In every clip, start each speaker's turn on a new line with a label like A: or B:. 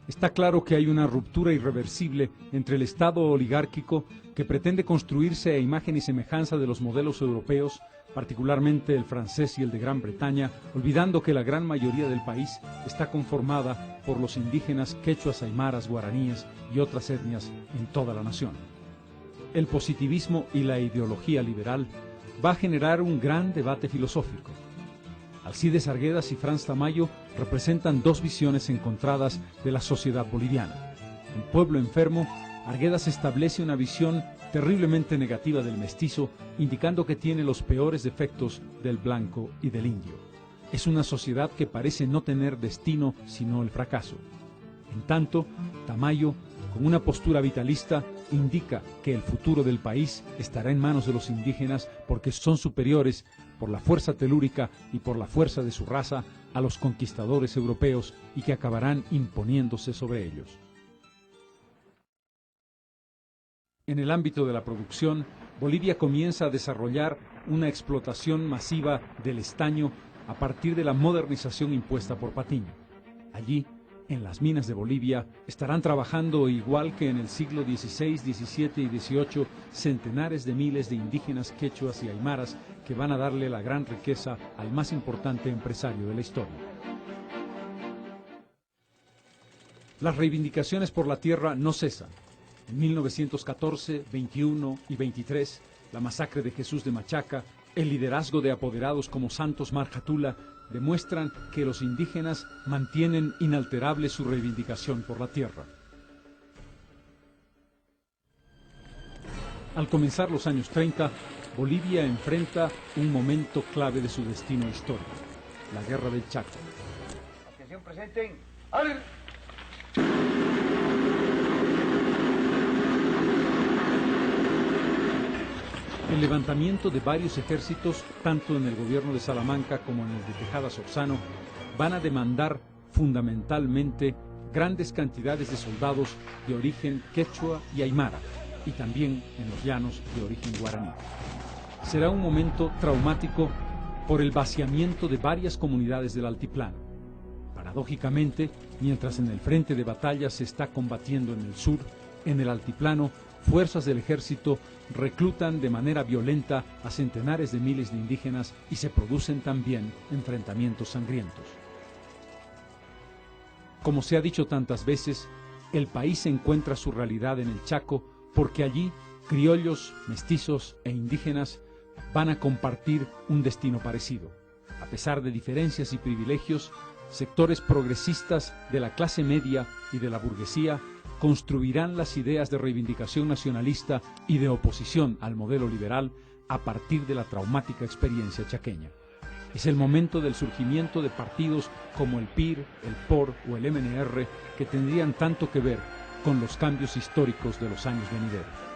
A: Está claro que hay una ruptura irreversible entre el Estado oligárquico que pretende construirse a imagen y semejanza de los modelos europeos, particularmente el francés y el de Gran Bretaña, olvidando que la gran mayoría del país está conformada por los indígenas quechuas, aymaras, guaraníes y otras etnias en toda la nación. El positivismo y la ideología liberal va a generar un gran debate filosófico. Alcides Arguedas y Franz Tamayo representan dos visiones encontradas de la sociedad boliviana. En Pueblo Enfermo, Arguedas establece una visión terriblemente negativa del mestizo, indicando que tiene los peores defectos del blanco y del indio. Es una sociedad que parece no tener destino sino el fracaso. En tanto, Tamayo, con una postura vitalista, indica que el futuro del país estará en manos de los indígenas porque son superiores por la fuerza telúrica y por la fuerza de su raza a los conquistadores europeos y que acabarán imponiéndose sobre ellos. En el ámbito de la producción, Bolivia comienza a desarrollar una explotación masiva del estaño a partir de la modernización impuesta por Patiño. Allí, en las minas de Bolivia, estarán trabajando igual que en el siglo XVI, XVII y XVIII centenares de miles de indígenas quechuas y aymaras que van a darle la gran riqueza al más importante empresario de la historia. Las reivindicaciones por la tierra no cesan. En 1914, 21 y 23, la masacre de Jesús de Machaca, el liderazgo de apoderados como Santos Marjatula, demuestran que los indígenas mantienen inalterable su reivindicación por la tierra. Al comenzar los años 30, Bolivia enfrenta un momento clave de su destino histórico, la Guerra del Chaco.
B: Atención, presenten. ¡Ale!
A: El levantamiento de varios ejércitos, tanto en el gobierno de Salamanca como en el de Tejada Sorzano, van a demandar fundamentalmente grandes cantidades de soldados de origen quechua y aymara, y también en los llanos de origen guaraní. Será un momento traumático por el vaciamiento de varias comunidades del altiplano. Paradójicamente, mientras en el frente de batalla se está combatiendo en el sur, en el altiplano, fuerzas del ejército reclutan de manera violenta a centenares de miles de indígenas y se producen también enfrentamientos sangrientos. Como se ha dicho tantas veces, el país encuentra su realidad en el Chaco porque allí criollos, mestizos e indígenas van a compartir un destino parecido. A pesar de diferencias y privilegios, sectores progresistas de la clase media y de la burguesía construirán las ideas de reivindicación nacionalista y de oposición al modelo liberal a partir de la traumática experiencia chaqueña. Es el momento del surgimiento de partidos como el PIR, el POR o el MNR que tendrían tanto que ver con los cambios históricos de los años venideros.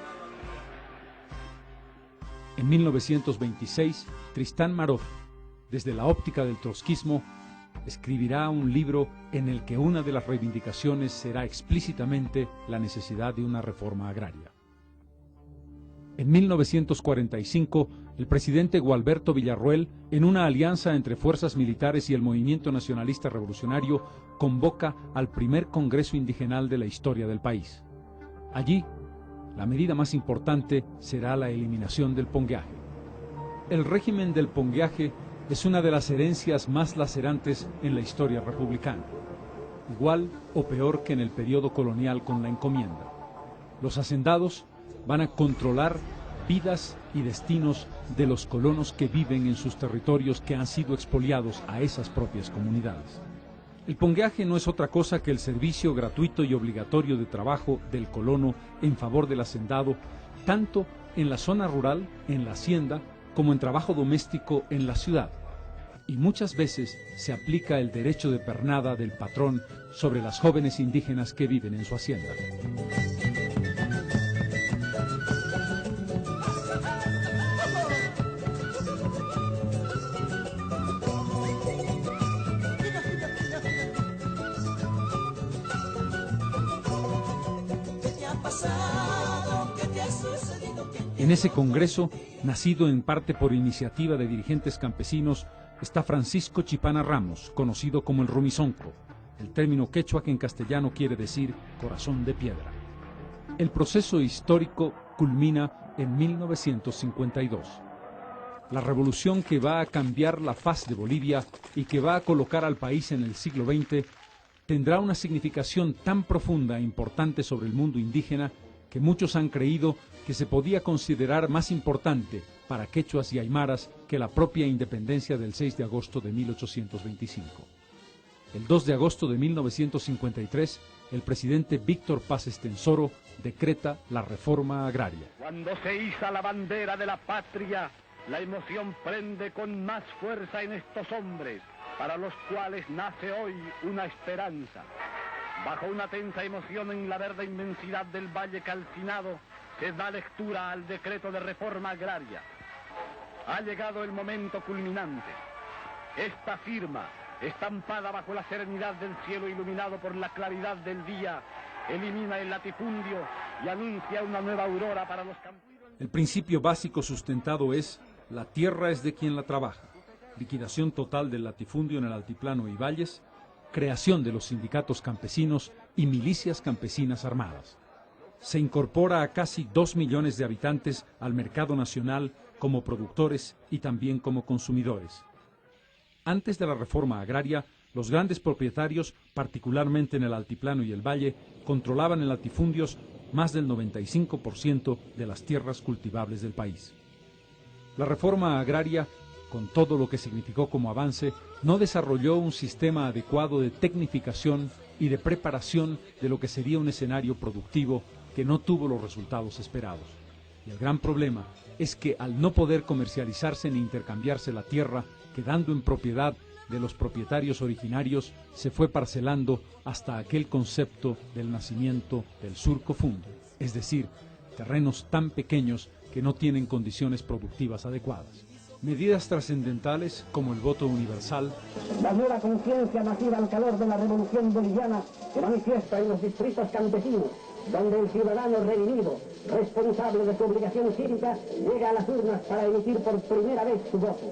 A: En 1926, Tristán Marov, desde la óptica del trotskismo, escribirá un libro en el que una de las reivindicaciones será explícitamente la necesidad de una reforma agraria. En 1945, el presidente Gualberto Villarroel, en una alianza entre fuerzas militares y el movimiento nacionalista revolucionario, convoca al primer Congreso Indigenal de la historia del país. Allí, la medida más importante será la eliminación del pongueaje. El régimen del pongueaje es una de las herencias más lacerantes en la historia republicana, igual o peor que en el periodo colonial con la encomienda. Los hacendados van a controlar vidas y destinos de los colonos que viven en sus territorios que han sido expoliados a esas propias comunidades. El pongueaje no es otra cosa que el servicio gratuito y obligatorio de trabajo del colono en favor del hacendado, tanto en la zona rural, en la hacienda, como en trabajo doméstico en la ciudad. Y muchas veces se aplica el derecho de pernada del patrón sobre las jóvenes indígenas que viven en su hacienda. En ese congreso, nacido en parte por iniciativa de dirigentes campesinos, está Francisco Chipana Ramos, conocido como el Rumizonco, el término quechua que en castellano quiere decir corazón de piedra. El proceso histórico culmina en 1952. La revolución que va a cambiar la faz de Bolivia y que va a colocar al país en el siglo XX tendrá una significación tan profunda e importante sobre el mundo indígena que muchos han creído que se podía considerar más importante para quechuas y aymaras que la propia independencia del 6 de agosto de 1825. El 2 de agosto de 1953, el presidente Víctor Paz Estenssoro decreta la reforma agraria.
C: Cuando se iza la bandera de la patria, la emoción prende con más fuerza en estos hombres, para los cuales nace hoy una esperanza. Bajo una tensa emoción en la verde inmensidad del valle calcinado, se da lectura al decreto de reforma agraria. Ha llegado el momento culminante. Esta firma, estampada bajo la serenidad del cielo iluminado por la claridad del día, elimina el latifundio y anuncia una nueva aurora para los campesinos.
A: El principio básico sustentado es: la tierra es de quien la trabaja. Liquidación total del latifundio en el altiplano y valles, creación de los sindicatos campesinos y milicias campesinas armadas. Se incorpora a casi 2 millones de habitantes al mercado nacional como productores y también como consumidores. Antes de la reforma agraria, los grandes propietarios, particularmente en el altiplano y el valle, controlaban en latifundios más del 95% de las tierras cultivables del país. La reforma agraria, con todo lo que significó como avance, no desarrolló un sistema adecuado de tecnificación y de preparación de lo que sería un escenario productivo que no tuvo los resultados esperados. Y el gran problema es que al no poder comercializarse ni intercambiarse la tierra, quedando en propiedad de los propietarios originarios, se fue parcelando hasta aquel concepto del nacimiento del surco fundo, es decir, terrenos tan pequeños que no tienen condiciones productivas adecuadas. Medidas trascendentales como el voto universal,
D: la nueva conciencia nacida al calor de la revolución boliviana se manifiesta en los distritos campesinos, donde el ciudadano redimido, responsable de su obligación cívica, llega a las urnas para emitir por primera vez su voto.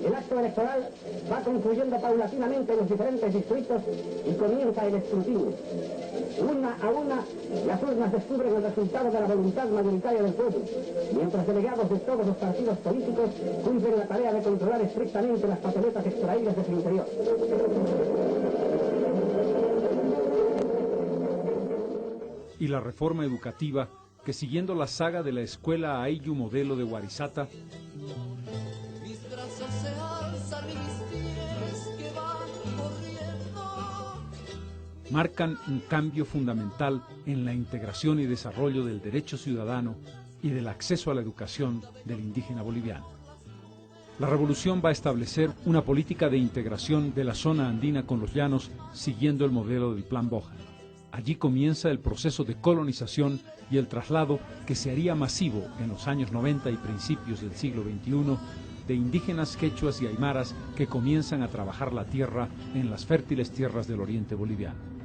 D: El acto electoral va concluyendo paulatinamente en los diferentes distritos y comienza el escrutinio. Una a una, las urnas descubren el resultado de la voluntad mayoritaria del pueblo, mientras delegados de todos los partidos políticos cumplen la tarea de controlar estrictamente las papeletas extraídas de su interior.
A: y la reforma educativa que, siguiendo la saga de la escuela Ayllu modelo de Warisata,
E: mis brazos se alzan y mis pies que van corriendo,
A: marcan un cambio fundamental en la integración y desarrollo del derecho ciudadano y del acceso a la educación del indígena boliviano. La revolución va a establecer una política de integración de la zona andina con los llanos siguiendo el modelo del Plan Bojan. Allí comienza el proceso de colonización y el traslado que se haría masivo en los años 90 y principios del siglo XXI de indígenas quechuas y aymaras que comienzan a trabajar la tierra en las fértiles tierras del oriente boliviano.